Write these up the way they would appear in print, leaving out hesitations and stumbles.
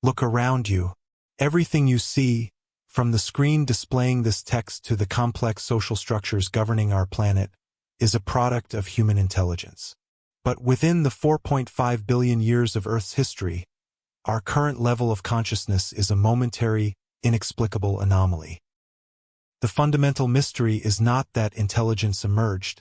Look around you. Everything you see, from the screen displaying this text to the complex social structures governing our planet, is a product of human intelligence. But within the 4.5 billion years of Earth's history, our current level of consciousness is a momentary, inexplicable anomaly. The fundamental mystery is not that intelligence emerged,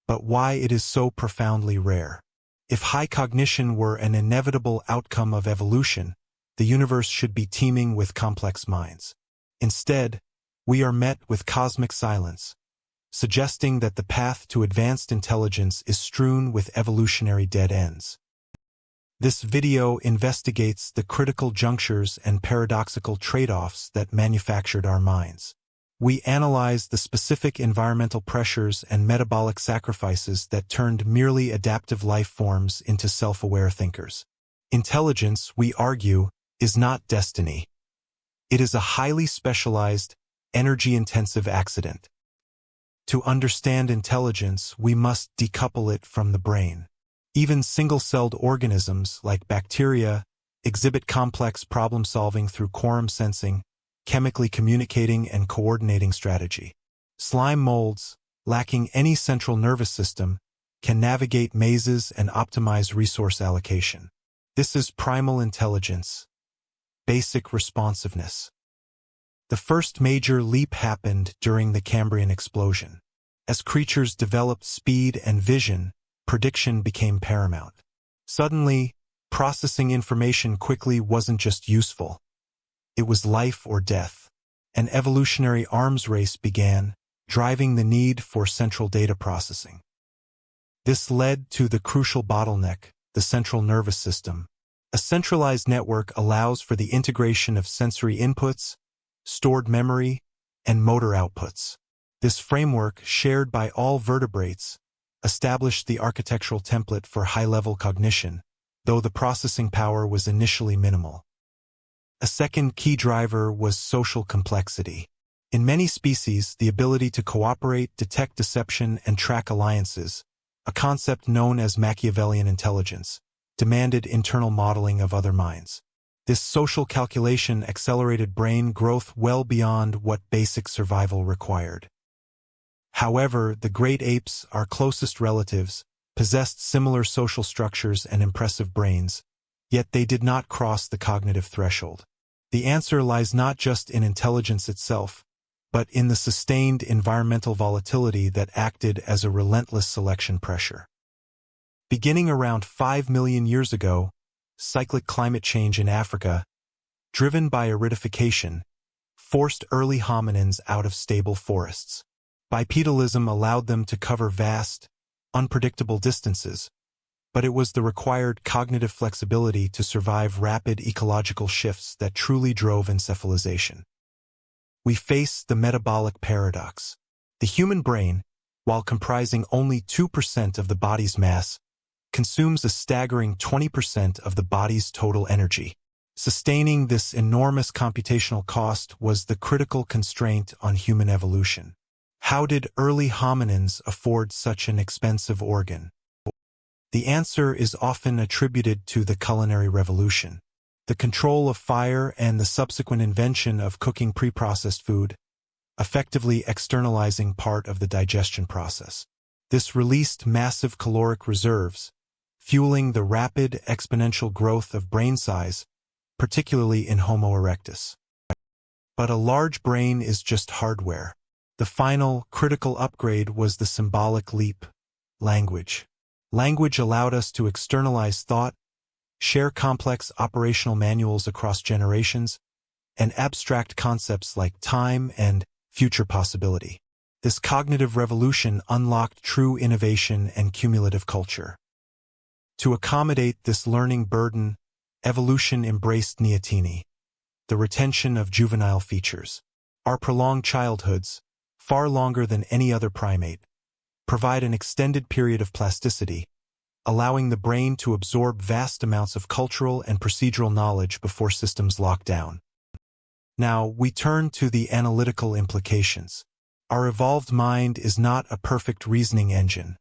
but why it is so profoundly rare. If high cognition were an inevitable outcome of evolution, the universe should be teeming with complex minds. Instead, we are met with cosmic silence, suggesting that the path to advanced intelligence is strewn with evolutionary dead ends. This video investigates the critical junctures and paradoxical trade-offs that manufactured our minds. We analyze the specific environmental pressures and metabolic sacrifices that turned merely adaptive life forms into self-aware thinkers. Intelligence, we argue, is not destiny. It is a highly specialized, energy-intensive accident. To understand intelligence, we must decouple it from the brain. Even single-celled organisms, like bacteria, exhibit complex problem-solving through quorum sensing, chemically communicating and coordinating strategy. Slime molds, lacking any central nervous system, can navigate mazes and optimize resource allocation. This is primal intelligence, basic responsiveness. The first major leap happened during the Cambrian explosion. As creatures developed speed and vision, prediction became paramount. Suddenly, processing information quickly wasn't just useful. It was life or death. An evolutionary arms race began, driving the need for central data processing. This led to the crucial bottleneck, the central nervous system. A centralized network allows for the integration of sensory inputs, stored memory, and motor outputs. This framework, shared by all vertebrates, established the architectural template for high-level cognition, though the processing power was initially minimal. A second key driver was social complexity. In many species, the ability to cooperate, detect deception, and track alliances, a concept known as Machiavellian intelligence, demanded internal modeling of other minds. This social calculation accelerated brain growth well beyond what basic survival required. However, the great apes, our closest relatives, possessed similar social structures and impressive brains, yet they did not cross the cognitive threshold. The answer lies not just in intelligence itself, but in the sustained environmental volatility that acted as a relentless selection pressure. Beginning around 5 million years ago, cyclic climate change in Africa, driven by aridification, forced early hominins out of stable forests. Bipedalism allowed them to cover vast, unpredictable distances, but it was the required cognitive flexibility to survive rapid ecological shifts that truly drove encephalization. We face the metabolic paradox. The human brain, while comprising only 2% of the body's mass, consumes a staggering 20% of the body's total energy. Sustaining this enormous computational cost was the critical constraint on human evolution. How did early hominins afford such an expensive organ? The answer is often attributed to the culinary revolution. The control of fire and the subsequent invention of cooking pre-processed food, effectively externalizing part of the digestion process. This released massive caloric reserves, fueling the rapid exponential growth of brain size, particularly in Homo erectus. But a large brain is just hardware. The final, critical upgrade was the symbolic leap: language. Language allowed us to externalize thought, share complex operational manuals across generations, and abstract concepts like time and future possibility. This cognitive revolution unlocked true innovation and cumulative culture. To accommodate this learning burden, evolution embraced neoteny, the retention of juvenile features. Our prolonged childhoods, far longer than any other primate, provide an extended period of plasticity, allowing the brain to absorb vast amounts of cultural and procedural knowledge before systems lock down. Now, we turn to the analytical implications. Our evolved mind is not a perfect reasoning engine.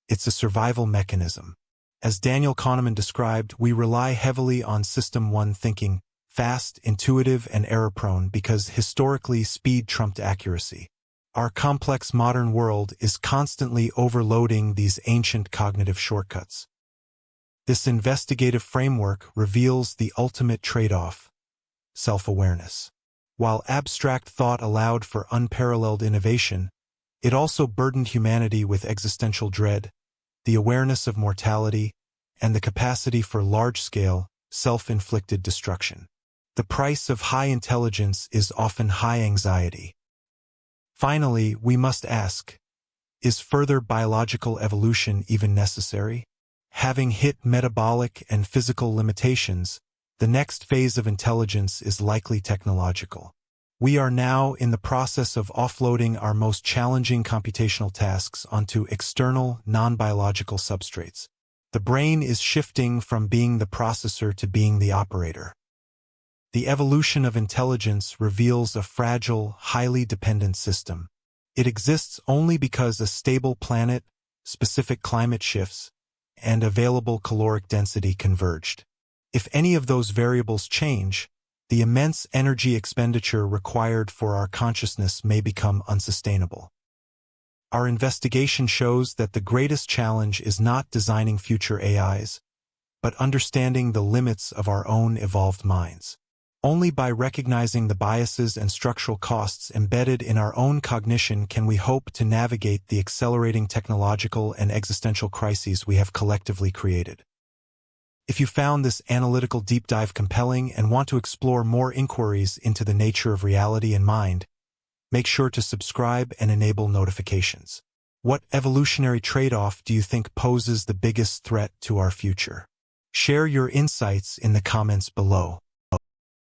It's a survival mechanism. As Daniel Kahneman described, we rely heavily on System 1 thinking, fast, intuitive, and error-prone because historically speed trumped accuracy. Our complex modern world is constantly overloading these ancient cognitive shortcuts. This investigative framework reveals the ultimate trade-off: self-awareness. While abstract thought allowed for unparalleled innovation, it also burdened humanity with existential dread, the awareness of mortality, and the capacity for large-scale, self-inflicted destruction. The price of high intelligence is often high anxiety. Finally, we must ask, is further biological evolution even necessary? Having hit metabolic and physical limitations, the next phase of intelligence is likely technological. We are now in the process of offloading our most challenging computational tasks onto external, non-biological substrates. The brain is shifting from being the processor to being the operator. The evolution of intelligence reveals a fragile, highly dependent system. It exists only because a stable planet, specific climate shifts, and available caloric density converged. If any of those variables change, the immense energy expenditure required for our consciousness may become unsustainable. Our investigation shows that the greatest challenge is not designing future AIs, but understanding the limits of our own evolved minds. Only by recognizing the biases and structural costs embedded in our own cognition can we hope to navigate the accelerating technological and existential crises we have collectively created. If you found this analytical deep dive compelling and want to explore more inquiries into the nature of reality and mind, make sure to subscribe and enable notifications. What evolutionary trade-off do you think poses the biggest threat to our future? Share your insights in the comments below.